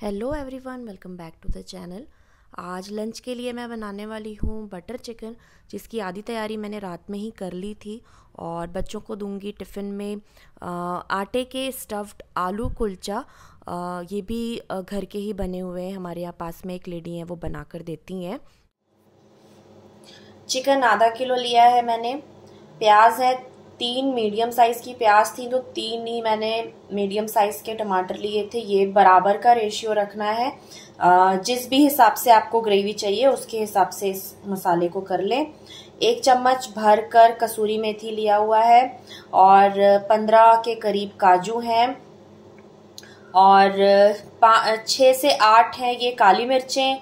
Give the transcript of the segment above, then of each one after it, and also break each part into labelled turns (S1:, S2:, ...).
S1: Hello everyone, welcome back to the channel. आज lunch के लिए मैं बनाने वाली हूँ बटर चिकन, जिसकी आधी तैयारी मैंने रात में ही कर ली थी और बच्चों को दूंगी टिफ़िन में। आटे के स्टफ्ड आलू कुलचा, ये भी घर के ही बने हुए हैं। हमारे यहाँ पास में एक लेडी है, वो बना कर देती हैं। चिकन आधा किलो लिया है मैंने। प्याज है 3 मीडियम साइज़ की प्याज थी, तो 3 ही मैंने मीडियम साइज़ के टमाटर लिए थे। ये बराबर का रेशियो रखना है। जिस भी हिसाब से आपको ग्रेवी चाहिए उसके हिसाब से इस मसाले को कर लें। 1 चम्मच भर कर कसूरी मेथी लिया हुआ है और 15 के करीब काजू हैं और 6 से 8 हैं ये काली मिर्चें,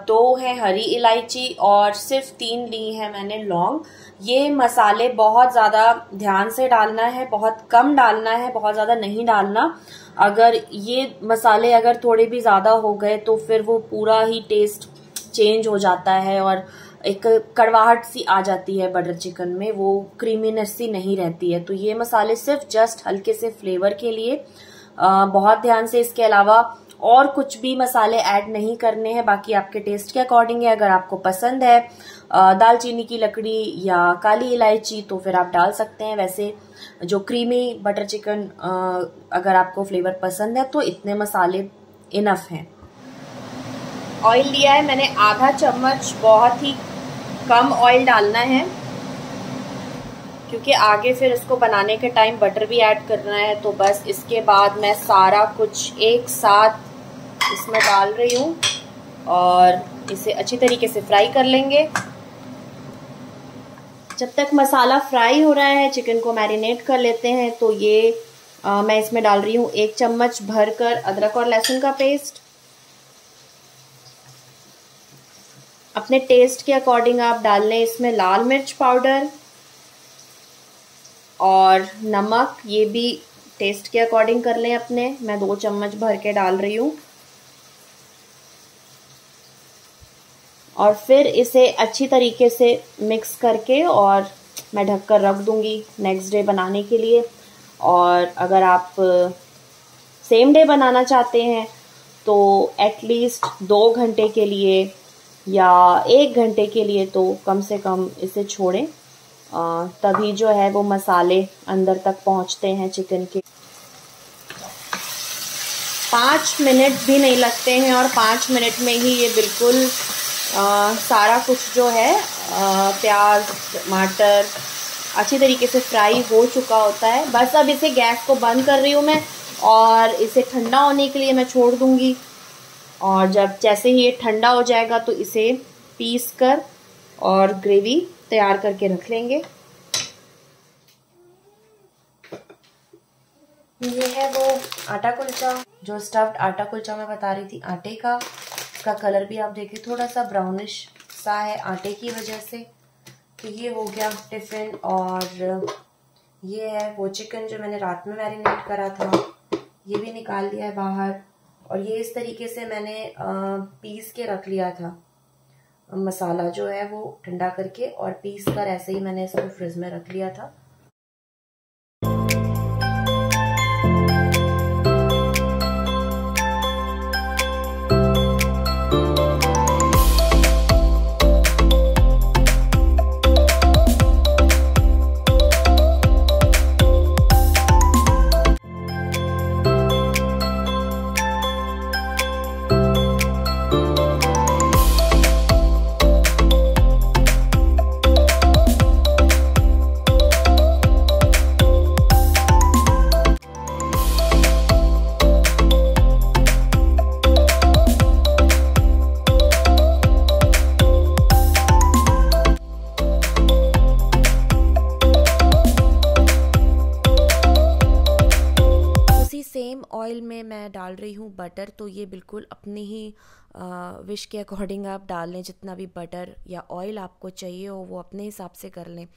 S1: 2 है हरी इलायची और सिर्फ 3 ली है मैंने लौंग। ये मसाले बहुत ज़्यादा ध्यान से डालना है, बहुत कम डालना है, बहुत ज़्यादा नहीं डालना। अगर ये मसाले अगर थोड़े भी ज़्यादा हो गए तो फिर वो पूरा ही टेस्ट चेंज हो जाता है और एक कड़वाहट सी आ जाती है बटर चिकन में, वो क्रीमीनेस सी नहीं रहती है। तो ये मसाले सिर्फ जस्ट हल्के से फ्लेवर के लिए, बहुत ध्यान से। इसके अलावा और कुछ भी मसाले ऐड नहीं करने हैं, बाकी आपके टेस्ट के अकॉर्डिंग है। अगर आपको पसंद है दालचीनी की लकड़ी या काली इलायची तो फिर आप डाल सकते हैं। वैसे जो क्रीमी बटर चिकन अगर आपको फ्लेवर पसंद है तो इतने मसाले इनफ हैं। ऑयल लिया है मैंने आधा चम्मच, बहुत ही कम ऑयल डालना है क्योंकि आगे फिर इसको बनाने के टाइम बटर भी ऐड करना है। तो बस इसके बाद मैं सारा कुछ एक साथ इसमें डाल रही हूँ और इसे अच्छी तरीके से फ्राई कर लेंगे। जब तक मसाला फ्राई हो रहा है चिकन को मैरिनेट कर लेते हैं। तो ये मैं इसमें डाल रही हूँ 1 चम्मच भरकर अदरक और लहसुन का पेस्ट। अपने टेस्ट के अकॉर्डिंग आप डाल लें इसमें लाल मिर्च पाउडर और नमक, ये भी टेस्ट के अकॉर्डिंग कर लें अपने। मैं 2 चम्मच भर के डाल रही हूँ और फिर इसे अच्छी तरीके से मिक्स करके और मैं ढककर रख दूंगी नेक्स्ट डे बनाने के लिए। और अगर आप सेम डे बनाना चाहते हैं तो एटलीस्ट 2 घंटे के लिए या 1 घंटे के लिए तो कम से कम इसे छोड़ें, तभी जो है वो मसाले अंदर तक पहुंचते हैं चिकन के। 5 मिनट भी नहीं लगते हैं और 5 मिनट में ही ये बिल्कुल सारा कुछ जो है प्याज टमाटर अच्छी तरीके से फ्राई हो चुका होता है। बस अब इसे गैस को बंद कर रही हूँ मैं और इसे ठंडा होने के लिए मैं छोड़ दूँगी। और जैसे ही ये ठंडा हो जाएगा तो इसे पीस कर और ग्रेवी तैयार करके रख लेंगे। ये है वो आटा कुलचा, जो स्टफ्ड आटा कुलचा मैं बता रही थी आटे का। इसका कलर भी आप देखिए थोड़ा सा ब्राउनिश सा है आटे की वजह से। तो ये हो गया टिफिन और ये है वो चिकन जो मैंने रात में मैरिनेट करा था, ये भी निकाल लिया है बाहर। और ये इस तरीके से मैंने पीस के रख लिया था, मसाला जो है वो ठंडा करके और पीस कर ऐसे ही मैंने इसको फ्रिज में रख लिया था। सेम ऑयल में मैं डाल रही हूँ बटर। तो ये बिल्कुल अपने ही विश के अकॉर्डिंग आप डाल लें, जितना भी बटर या ऑयल आपको चाहिए हो वो अपने हिसाब से कर लें।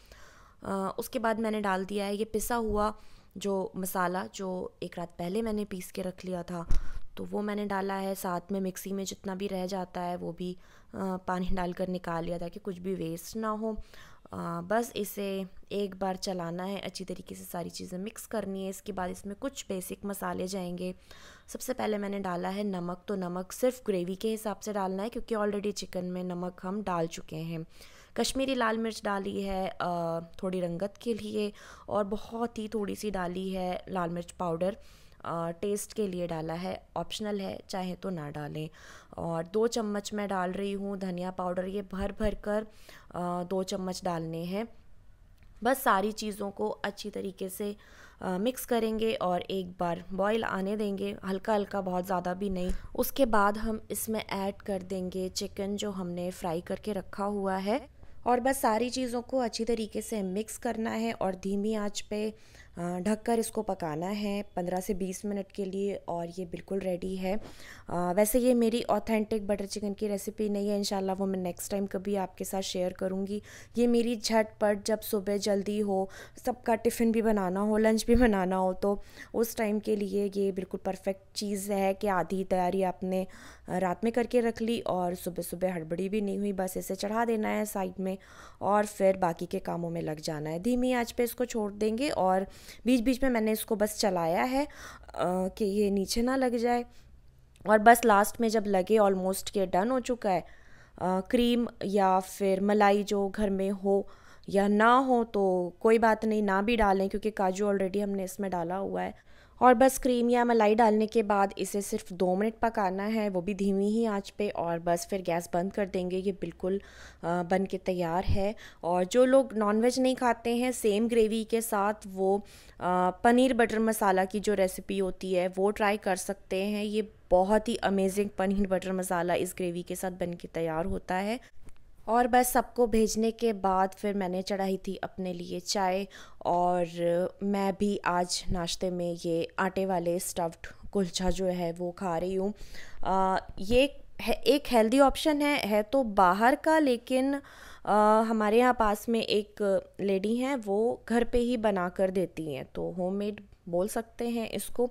S1: उसके बाद मैंने डाल दिया है ये पिसा हुआ जो मसाला, जो एक रात पहले मैंने पीस के रख लिया था, तो वो मैंने डाला है। साथ में मिक्सी में जितना भी रह जाता है वो भी पानी डालकर निकाल लिया था कि कुछ भी वेस्ट ना हो। बस इसे एक बार चलाना है, अच्छी तरीके से सारी चीज़ें मिक्स करनी है। इसके बाद इसमें कुछ बेसिक मसाले जाएंगे। सबसे पहले मैंने डाला है नमक, तो नमक सिर्फ ग्रेवी के हिसाब से डालना है क्योंकि ऑलरेडी चिकन में नमक हम डाल चुके हैं। कश्मीरी लाल मिर्च डाली है थोड़ी रंगत के लिए, और बहुत ही थोड़ी सी डाली है लाल मिर्च पाउडर, टेस्ट के लिए डाला है, ऑप्शनल है, चाहे तो ना डालें। और 2 चम्मच मैं डाल रही हूँ धनिया पाउडर, ये भर भर कर 2 चम्मच डालने हैं। बस सारी चीज़ों को अच्छी तरीके से मिक्स करेंगे और एक बार बॉईल आने देंगे, हल्का हल्का, बहुत ज़्यादा भी नहीं। उसके बाद हम इसमें ऐड कर देंगे चिकन जो हमने फ्राई करके रखा हुआ है, और बस सारी चीज़ों को अच्छी तरीके से मिक्स करना है और धीमी आंच पे ढककर इसको पकाना है 15 से 20 मिनट के लिए, और ये बिल्कुल रेडी है। वैसे ये मेरी ऑथेंटिक बटर चिकन की रेसिपी नहीं है, इंशाल्लाह वो मैं नेक्स्ट टाइम कभी आपके साथ शेयर करूँगी। ये मेरी झटपट, जब सुबह जल्दी हो, सबका टिफ़िन भी बनाना हो, लंच भी बनाना हो, तो उस टाइम के लिए ये बिल्कुल परफेक्ट चीज़ है कि आधी तैयारी आपने रात में करके रख ली और सुबह सुबह हड़बड़ी भी नहीं हुई। बस इसे चढ़ा देना है साइड में और फिर बाकी के कामों में लग जाना है। धीमी आंच पे इसको छोड़ देंगे और बीच बीच में मैंने इसको बस चलाया है कि ये नीचे ना लग जाए। और बस लास्ट में जब लगे ऑलमोस्ट के डन हो चुका है, क्रीम या फिर मलाई जो घर में हो या ना हो तो कोई बात नहीं, ना भी डालें क्योंकि काजू ऑलरेडी हमने इसमें डाला हुआ है। और बस क्रीम या मलाई डालने के बाद इसे सिर्फ 2 मिनट पकाना है, वो भी धीमी ही आंच पे, और बस फिर गैस बंद कर देंगे। ये बिल्कुल बन के तैयार है। और जो लोग नॉनवेज नहीं खाते हैं, सेम ग्रेवी के साथ वो पनीर बटर मसाला की जो रेसिपी होती है वो ट्राई कर सकते हैं। ये बहुत ही अमेजिंग पनीर बटर मसाला इस ग्रेवी के साथ बन के तैयार होता है। और बस सबको भेजने के बाद फिर मैंने चढ़ाई थी अपने लिए चाय, और मैं भी आज नाश्ते में ये आटे वाले स्टफ्ड कुलचा जो है वो खा रही हूँ। ये है एक हेल्दी ऑप्शन है तो बाहर का, लेकिन हमारे यहाँ पास में एक लेडी हैं, वो घर पे ही बना कर देती हैं, तो होममेड बोल सकते हैं इसको।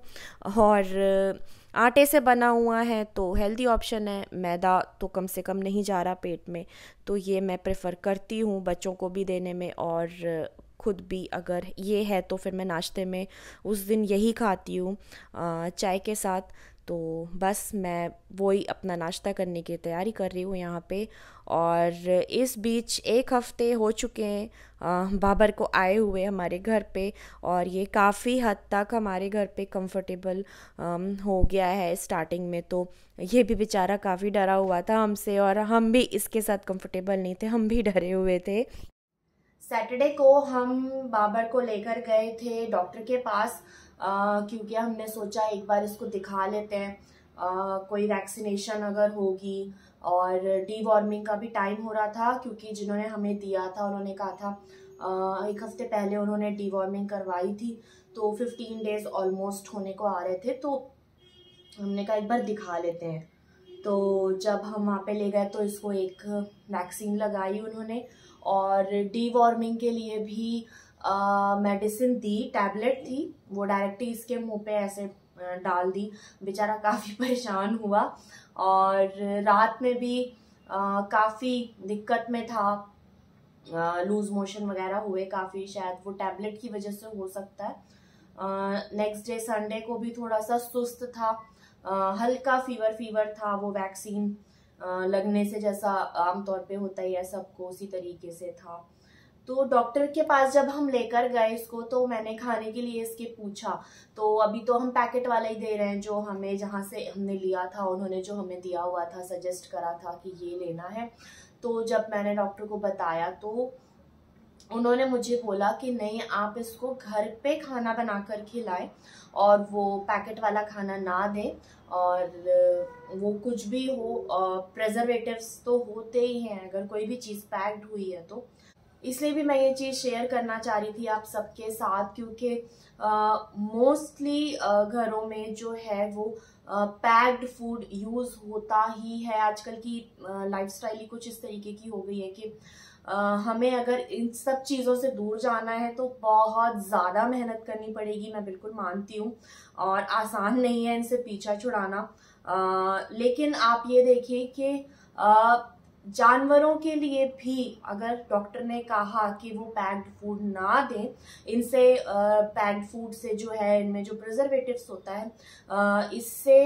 S1: और आटे से बना हुआ है तो हेल्दी ऑप्शन है, मैदा तो कम से कम नहीं जा रहा पेट में, तो ये मैं प्रेफर करती हूँ बच्चों को भी देने में, और खुद भी अगर ये है तो फिर मैं नाश्ते में उस दिन यही खाती हूँ चाय के साथ। तो बस मैं वही अपना नाश्ता करने की तैयारी कर रही हूँ यहाँ पे। और इस बीच 1 हफ़्ते हो चुके हैं बाबर को आए हुए हमारे घर पे, और ये काफ़ी हद तक हमारे घर पे कंफर्टेबल हो गया है। स्टार्टिंग में तो ये भी बेचारा काफ़ी डरा हुआ था हमसे, और हम भी इसके साथ कंफर्टेबल नहीं थे, हम भी डरे हुए थे। सैटरडे को हम बाबर को लेकर गए थे डॉक्टर के पास, क्योंकि हमने सोचा एक बार इसको दिखा लेते हैं, कोई वैक्सीनेशन अगर होगी। और डीवॉर्मिंग का भी टाइम हो रहा था, क्योंकि जिन्होंने हमें दिया था उन्होंने कहा था 1 हफ्ते पहले उन्होंने डीवॉर्मिंग करवाई थी, तो 15 डेज ऑलमोस्ट होने को आ रहे थे, तो हमने कहा एक बार दिखा लेते हैं। तो जब हम वहाँ पे ले गए तो इसको एक वैक्सीन लगाई उन्होंने, और डीवॉर्मिंग के लिए भी मेडिसिन दी, टैबलेट थी, वो डायरेक्टली इसके मुंह पे ऐसे डाल दी। बेचारा काफ़ी परेशान हुआ, और रात में भी काफ़ी दिक्कत में था, लूज मोशन वगैरह हुए काफ़ी, शायद वो टैबलेट की वजह से हो सकता है। नेक्स्ट डे संडे को भी थोड़ा सा सुस्त था, हल्का फीवर था, वो वैक्सीन लगने से जैसा आमतौर पे होता ही है सबको, उसी तरीके से था। तो डॉक्टर के पास जब हम लेकर गए इसको, तो मैंने खाने के लिए इसके पूछा, तो अभी तो हम पैकेट वाला ही दे रहे हैं जो हमें, जहाँ से हमने लिया था उन्होंने जो हमें दिया हुआ था, सजेस्ट करा था कि ये लेना है। तो जब मैंने डॉक्टर को बताया तो उन्होंने मुझे बोला कि नहीं, आप इसको घर पे खाना बना कर खिलाएं और वो पैकेट वाला खाना ना दें, और वो कुछ भी हो, प्रेजर्वेटिव्स तो होते ही हैं अगर कोई भी चीज़ पैक्ड हुई है तो। इसलिए भी मैं ये चीज़ शेयर करना चाह रही थी आप सबके साथ, क्योंकि मोस्टली घरों में जो है वो पैक्ड फूड यूज़ होता ही है। आजकल की लाइफस्टाइल ही कुछ इस तरीके की हो गई है कि हमें अगर इन सब चीज़ों से दूर जाना है तो बहुत ज़्यादा मेहनत करनी पड़ेगी, मैं बिल्कुल मानती हूँ, और आसान नहीं है इनसे पीछा छुड़ाना। लेकिन आप ये देखिए कि जानवरों के लिए भी अगर डॉक्टर ने कहा कि वो पैक्ड फूड ना दें, इनसे पैक्ड फूड से जो है इनमें जो प्रिजर्वेटिव्स होता है इससे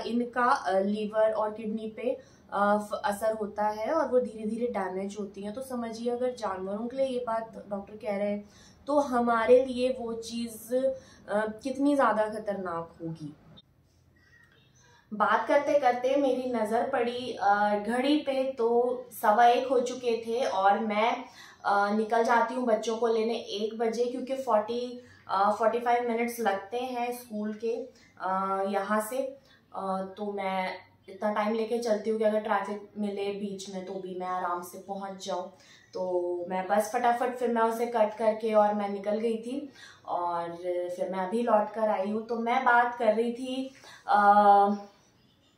S1: इनका लीवर और किडनी पे असर होता है और वो धीरे धीरे डैमेज होती हैं। तो समझिए अगर जानवरों के लिए ये बात डॉक्टर कह रहे हैं तो हमारे लिए वो चीज़ कितनी ज़्यादा खतरनाक होगी। बात करते करते मेरी नज़र पड़ी घड़ी पे, तो 1:15 हो चुके थे और मैं निकल जाती हूँ बच्चों को लेने 1 बजे, क्योंकि 45 मिनट्स लगते हैं स्कूल के यहाँ से। तो मैं इतना टाइम लेके चलती हूँ कि अगर ट्रैफिक मिले बीच में तो भी मैं आराम से पहुँच जाऊँ। तो मैं बस फटाफट फिर मैं उसे कट करके और मैं निकल गई थी और फिर मैं अभी लौट कर आई हूँ। तो मैं बात कर रही थी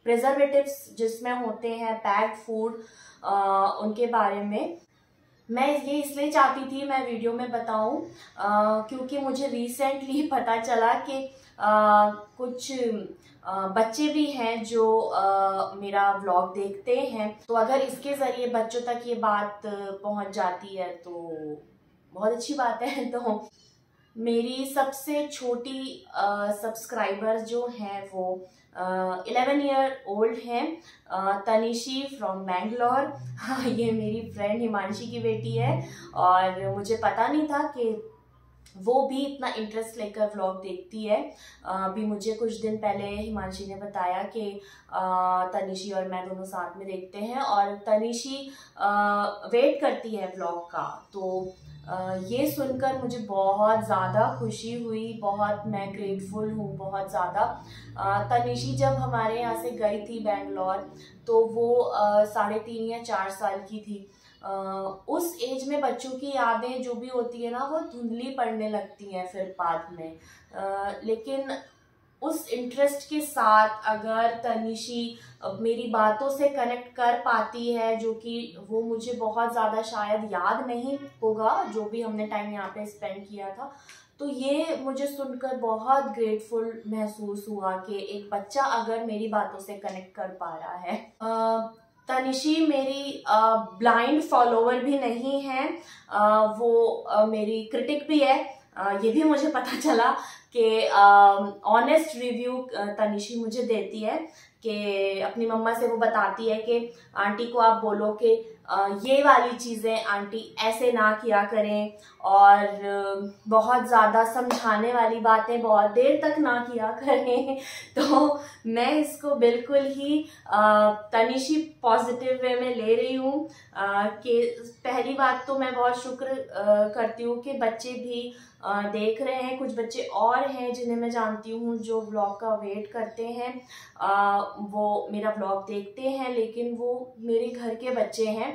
S1: प्रिजर्वेटिव्स जिसमें होते हैं पैक्ड फूड, उनके बारे में। मैं ये इसलिए चाहती थी मैं वीडियो में बताऊं क्योंकि मुझे रिसेंटली पता चला कि कुछ बच्चे भी हैं जो मेरा व्लॉग देखते हैं। तो अगर इसके ज़रिए बच्चों तक ये बात पहुंच जाती है तो बहुत अच्छी बात है। तो मेरी सबसे छोटी सब्सक्राइबर जो हैं वो 11 ईयर ओल्ड हैं, तनिशी फ्रॉम बैंगलोर। ये मेरी फ्रेंड हिमांशी की बेटी है और मुझे पता नहीं था कि वो भी इतना इंटरेस्ट लेकर व्लॉग देखती है। अभी मुझे कुछ दिन पहले हिमांशी ने बताया कि तनिशी और मैं दोनों साथ में देखते हैं और तनिशी वेट करती है व्लॉग का। तो ये सुनकर मुझे बहुत ज़्यादा खुशी हुई, बहुत मैं ग्रेटफुल हूँ, बहुत ज़्यादा। तनिशी जब हमारे यहाँ से गई थी बैंगलोर तो वो 3.5 या 4 साल की थी। उस एज में बच्चों की यादें जो भी होती है ना वो धुंधली पड़ने लगती हैं फिर बाद में। लेकिन उस इंटरेस्ट के साथ अगर तनिशी मेरी बातों से कनेक्ट कर पाती है, जो कि वो मुझे बहुत ज़्यादा शायद याद नहीं होगा जो भी हमने टाइम यहाँ पे स्पेंड किया था, तो ये मुझे सुनकर बहुत ग्रेटफुल महसूस हुआ कि एक बच्चा अगर मेरी बातों से कनेक्ट कर पा रहा है। तनिशी मेरी ब्लाइंड फॉलोवर भी नहीं है, वो मेरी क्रिटिक भी है। ये भी मुझे पता चला कि ऑनेस्ट रिव्यू तनिशी मुझे देती है कि अपनी मम्मा से वो बताती है कि आंटी को आप बोलो कि ये वाली चीज़ें आंटी ऐसे ना किया करें और बहुत ज़्यादा समझाने वाली बातें बहुत देर तक ना किया करें। तो मैं इसको बिल्कुल ही तनिशी पॉजिटिव वे में ले रही हूँ कि पहली बात तो मैं बहुत शुक्र करती हूँ कि बच्चे भी देख रहे हैं। कुछ बच्चे और हैं जिन्हें मैं जानती हूँ जो व्लॉग का वेट करते हैं, वो मेरा व्लॉग देखते हैं, लेकिन वो मेरे घर के बच्चे हैं,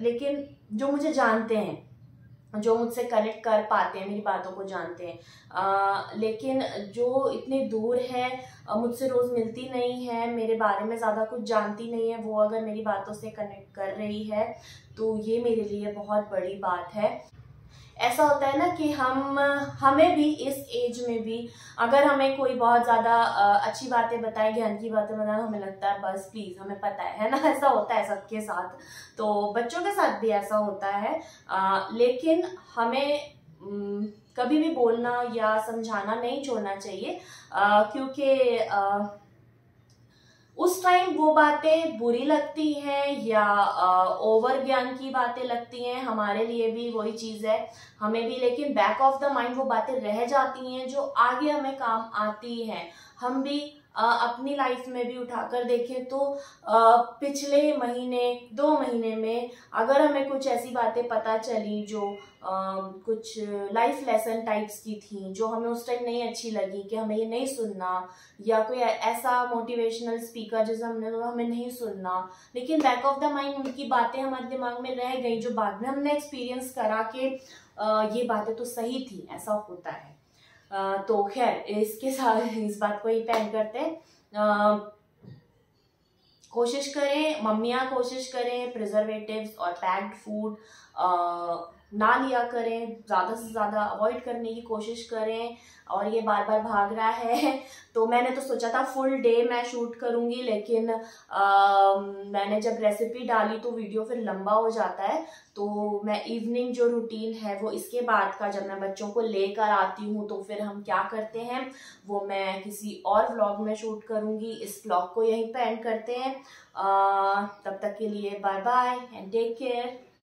S1: लेकिन जो मुझे जानते हैं, जो मुझसे कनेक्ट कर पाते हैं, मेरी बातों को जानते हैं। लेकिन जो इतनी दूर है, मुझसे रोज़ मिलती नहीं है, मेरे बारे में ज़्यादा कुछ जानती नहीं है, वो अगर मेरी बातों से कनेक्ट कर रही है तो ये मेरे लिए बहुत बड़ी बात है। ऐसा होता है ना कि हमें भी इस एज में भी अगर हमें कोई बहुत ज़्यादा अच्छी बातें बताए, ज्ञान की बातें बताए, हमें लगता है बस प्लीज़ हमें पता है ना। ऐसा होता है सबके साथ, तो बच्चों के साथ भी ऐसा होता है। लेकिन हमें कभी भी बोलना या समझाना नहीं छोड़ना चाहिए, क्योंकि उस टाइम वो बातें बुरी लगती हैं या ओवर ज्ञान की बातें लगती हैं, हमारे लिए भी वही चीज़ है, हमें भी, लेकिन बैक ऑफ द माइंड वो बातें रह जाती हैं जो आगे हमें काम आती हैं। हम भी अपनी लाइफ में भी उठाकर देखें तो पिछले महीने 2 महीने में अगर हमें कुछ ऐसी बातें पता चली जो कुछ लाइफ लेसन टाइप्स की थी, जो हमें उस टाइम नहीं अच्छी लगी कि हमें ये नहीं सुनना, या कोई ऐसा मोटिवेशनल स्पीकर जैसे हमें नहीं सुनना, लेकिन बैक ऑफ द माइंड उनकी बातें हमारे दिमाग में रह गई, जो बाद में हमने एक्सपीरियंस करा कि ये बातें तो सही थी, ऐसा होता है। तो खैर इसके साथ इस बात को ही पेन करते हैं। कोशिश करें, मम्मियाँ कोशिश करें प्रिजर्वेटिव्स और पैक्ड फूड ना लिया करें, ज़्यादा से ज़्यादा अवॉइड करने की कोशिश करें। और ये बार बार भाग रहा है तो मैंने तो सोचा था फुल डे मैं शूट करूंगी, लेकिन मैंने जब रेसिपी डाली तो वीडियो फिर लंबा हो जाता है। तो मैं इवनिंग जो रूटीन है वो इसके बाद का, जब मैं बच्चों को लेकर आती हूँ तो फिर हम क्या करते हैं वो मैं किसी और व्लॉग में शूट करूंगी। इस व्लॉग को यहीं पे एंड करते हैं। तब तक के लिए bye bye and take care.